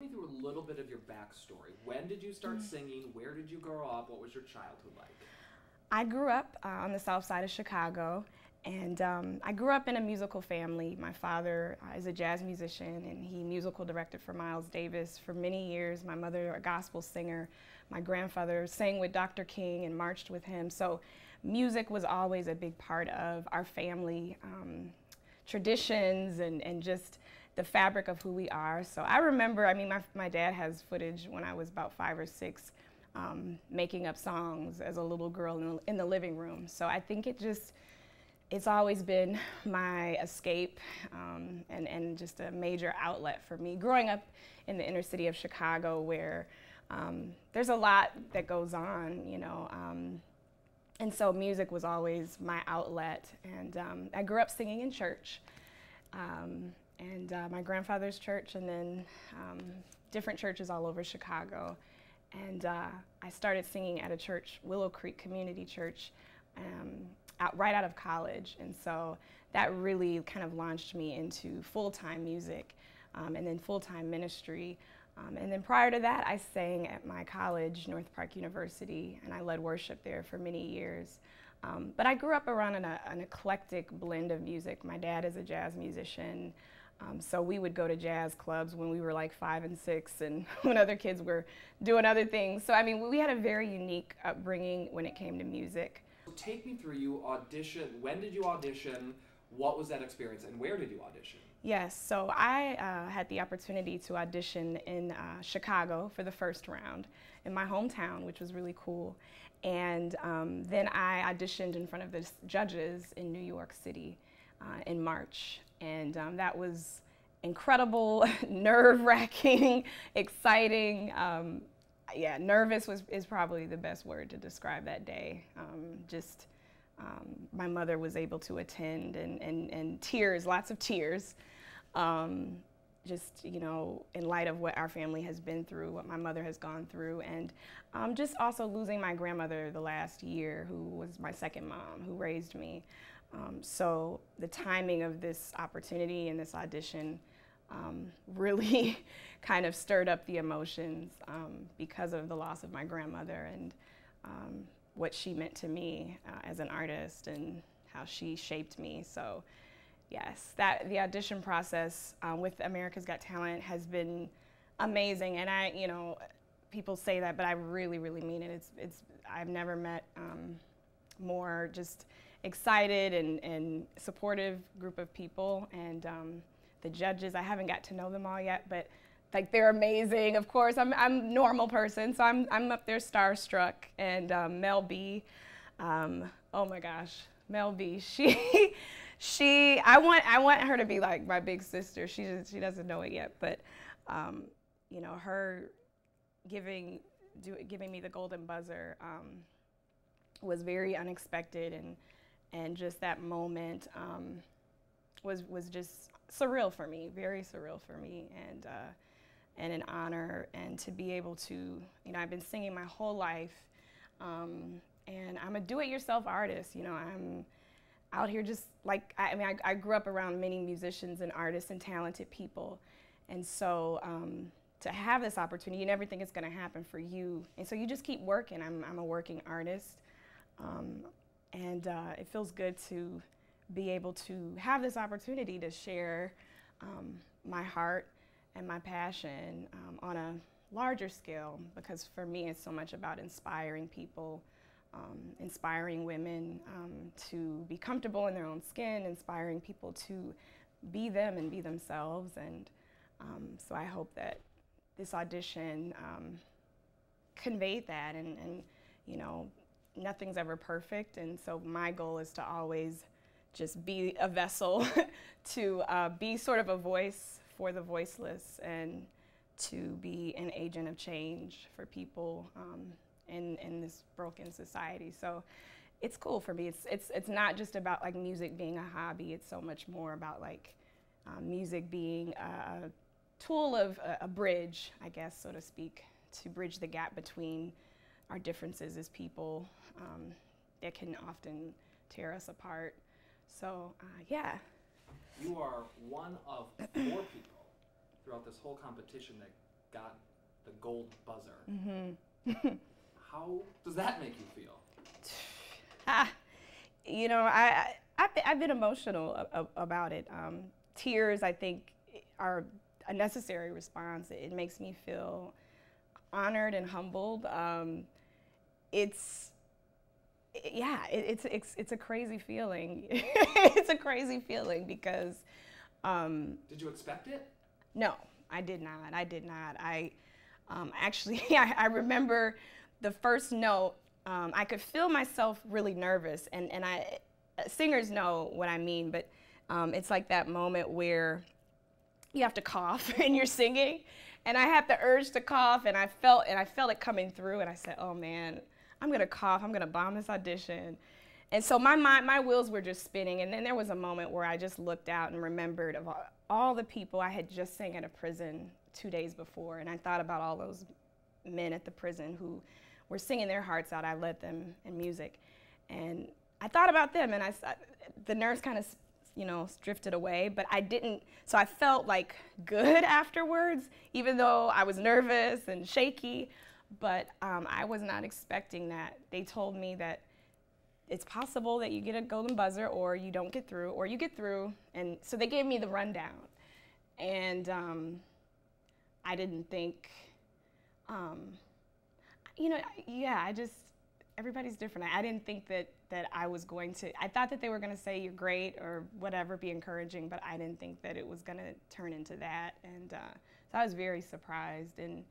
Me through a little bit of your backstory. When did you start singing? Where did you grow up? What was your childhood like? I grew up on the south side of Chicago, and I grew up in a musical family. My father is a jazz musician, and he musical directed for Miles Davis for many years. My mother, a gospel singer. My grandfather sang with Dr. King and marched with him. So music was always a big part of our family traditions and just the fabric of who we are. So I remember, I mean, my dad has footage when I was about 5 or 6 making up songs as a little girl in the living room. So I think it's always been my escape and just a major outlet for me. Growing up in the inner city of Chicago where there's a lot that goes on, you know. And so music was always my outlet. And I grew up singing in church. My grandfather's church, and then different churches all over Chicago. And I started singing at a church, Willow Creek Community Church, right out of college. And so that really kind of launched me into full-time music and then full-time ministry. And then prior to that, I sang at my college, North Park University, and I led worship there for many years. But I grew up around an eclectic blend of music. My dad is a jazz musician. So we would go to jazz clubs when we were like 5 and 6 and when other kids were doing other things. So I mean, we had a very unique upbringing when it came to music. Take me through, you audition. When did you audition? What was that experience and where did you audition? Yes, so I had the opportunity to audition in Chicago for the first round in my hometown, which was really cool. And then I auditioned in front of the judges in New York City in March. And that was incredible, nerve-wracking, exciting. Yeah, nervous is probably the best word to describe that day. My mother was able to attend, and tears, lots of tears. Just, you know, in light of what our family has been through, what my mother has gone through, and just also losing my grandmother the last year, who was my second mom, who raised me. So the timing of this opportunity and this audition really kind of stirred up the emotions because of the loss of my grandmother and what she meant to me as an artist and how she shaped me. So yes, the audition process with America's Got Talent has been amazing. And you know, people say that, but I really, really mean it. I've never met more just excited and supportive group of people, and the judges, I haven't got to know them all yet, but like they're amazing. Of course, I'm a normal person, so I'm up there starstruck. And Mel B, oh my gosh, Mel B, I want her to be like my big sister. She doesn't know it yet, but you know, her giving me the golden buzzer was very unexpected, and just that moment was just surreal for me, very surreal for me, and an honor. And to be able to, you know, I've been singing my whole life, and I'm a do-it-yourself artist. You know, I'm out here just like, I grew up around many musicians and artists and talented people, and so to have this opportunity, you never think it's going to happen for you, and so you just keep working. I'm a working artist. And it feels good to be able to have this opportunity to share my heart and my passion on a larger scale, because for me it's so much about inspiring people, inspiring women to be comfortable in their own skin, inspiring people to be them and be themselves. And so I hope that this audition conveyed that, and you know, nothing's ever perfect, and so my goal is to always just be a vessel to be sort of a voice for the voiceless, and to be an agent of change for people in this broken society. So it's cool for me. It's not just about like music being a hobby. It's so much more about like music being a tool of a bridge, I guess, so to speak, to bridge the gap between our differences as people that can often tear us apart. So yeah. You are one of 4 people throughout this whole competition that got the gold buzzer. Mm-hmm. How does that make you feel? You know, I've been emotional about it. Tears, I think, are a necessary response. It makes me feel honored and humbled. It's a crazy feeling. It's a crazy feeling because. Did you expect it? No, I did not. I actually, I remember the first note. I could feel myself really nervous, and singers know what I mean, but it's like that moment where you have to cough and you're singing, and I had the urge to cough, and I felt it coming through, and I said, oh man, I'm gonna cough, I'm gonna bomb this audition. And so my wheels were just spinning, and then there was a moment where I just looked out and remembered of all the people I had just sang at a prison 2 days before, and I thought about all those men at the prison who were singing their hearts out. I led them in music, and I thought about them, and the nerves kind of, drifted away, but I didn't. So I felt like good afterwards, even though I was nervous and shaky. But I was not expecting that. They told me that it's possible that you get a golden buzzer, or you don't get through, or you get through, and so they gave me the rundown, and I didn't think. Everybody's different. I didn't think that I was going to, I thought that they were going to say you're great or whatever, be encouraging, but I didn't think that it was going to turn into that. And so I was very surprised and,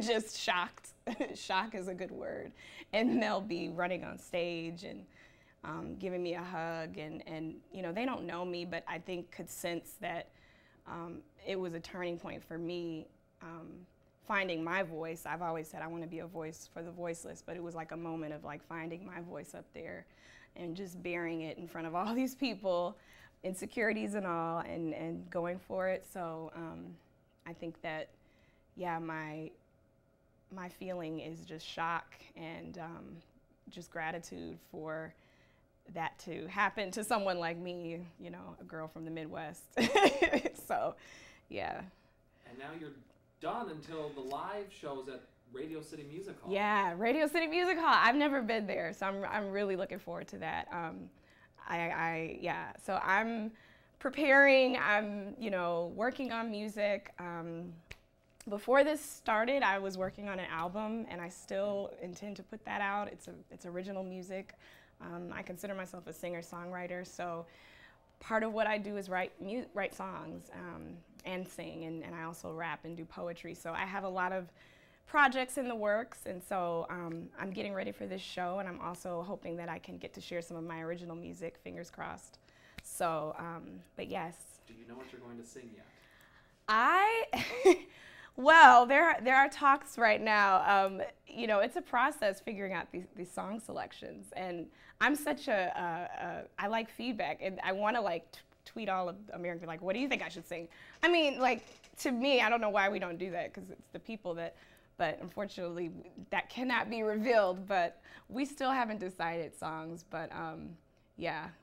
just shocked. Shock is a good word. And Mel B running on stage and giving me a hug and they don't know me, but I think could sense that it was a turning point for me. Finding my voice. I've always said I want to be a voice for the voiceless, but it was like a moment of like finding my voice up there and just bearing it in front of all these people, insecurities and all, and going for it. So I think that, my feeling is just shock and just gratitude for that to happen to someone like me, a girl from the Midwest. So, yeah. And now you're done until the live shows at Radio City Music Hall. Yeah, Radio City Music Hall. I've never been there, so I'm really looking forward to that. So I'm preparing. I'm working on music. Before this started, I was working on an album, and I still intend to put that out. It's original music. I consider myself a singer-songwriter, so part of what I do is write songs and sing, and I also rap and do poetry. So I have a lot of projects in the works, and so I'm getting ready for this show, and I'm also hoping that I can get to share some of my original music, fingers crossed. So, but yes. Do you know what you're going to sing yet? Well, there are talks right now. It's a process figuring out these song selections, and I'm such I like feedback, and I want to tweet all of America, what do you think I should sing? I mean, to me, I don't know why we don't do that, because it's the people that, but unfortunately, that cannot be revealed, but we still haven't decided songs, but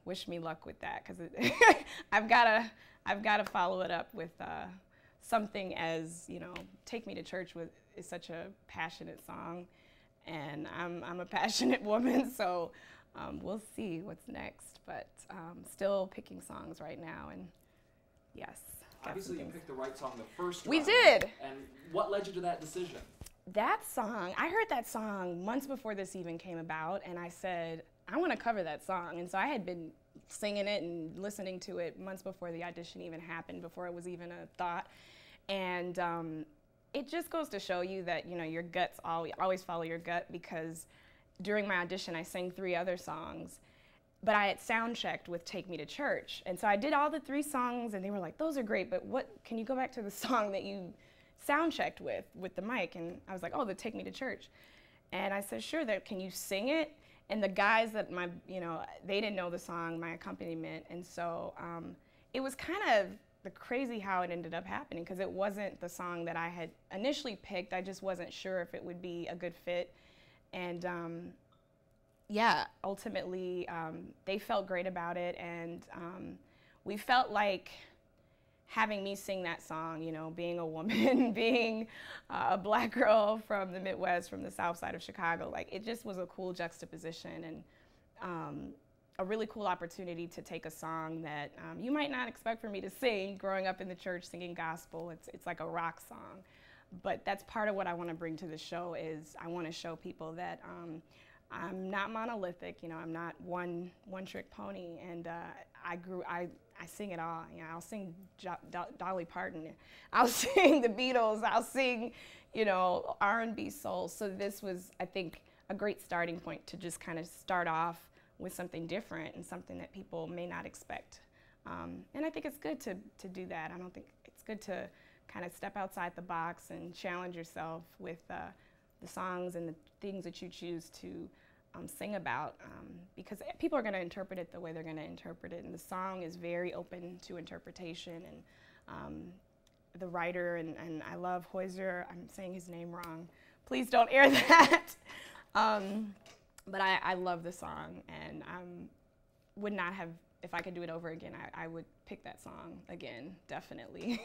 wish me luck with that, because I've got to follow it up with something as, Take Me to Church is such a passionate song, and I'm a passionate woman, so we'll see what's next, but still picking songs right now, and yes. Obviously you picked the right song the first time. We did! And what led you to that decision? That song, I heard that song months before this even came about, and I said, I want to cover that song, and so I had been singing it and listening to it months before the audition even happened, before it was even a thought, and it just goes to show you that, your guts always follow your gut, because during my audition, I sang 3 other songs, but I had sound checked with Take Me to Church. And so I did all the 3 songs, and they were like, those are great, but can you go back to the song that you sound checked with the mic? And I was like, oh, the Take Me to Church. And I said, sure, can you sing it? And the guys that they didn't know the song, my accompaniment. And so it was kind of crazy how it ended up happening, because it wasn't the song that I had initially picked. I just wasn't sure if it would be a good fit. And ultimately they felt great about it, and we felt like having me sing that song, you know, being a woman, being a Black girl from the Midwest, from the South Side of Chicago, like it just was a cool juxtaposition and a really cool opportunity to take a song that you might not expect for me to sing. Growing up in the church singing gospel, it's like a rock song. But that's part of what I want to bring to the show is I want to show people that I'm not monolithic, you know, I'm not one trick pony, and I sing it all. You know, I'll sing Dolly Parton, I'll sing the Beatles, I'll sing, you know, R&B soul. So this was, I think, a great starting point to just kind of start off with something different and something that people may not expect. And I think it's good to do that. I don't think it's good to kind of step outside the box and challenge yourself with the songs and the things that you choose to sing about, because people are going to interpret it the way they're going to interpret it, and the song is very open to interpretation, and the writer, and I love Hoyser, I'm saying his name wrong, please don't air that, but I love the song, and would not have, if I could do it over again, I would pick that song again, definitely.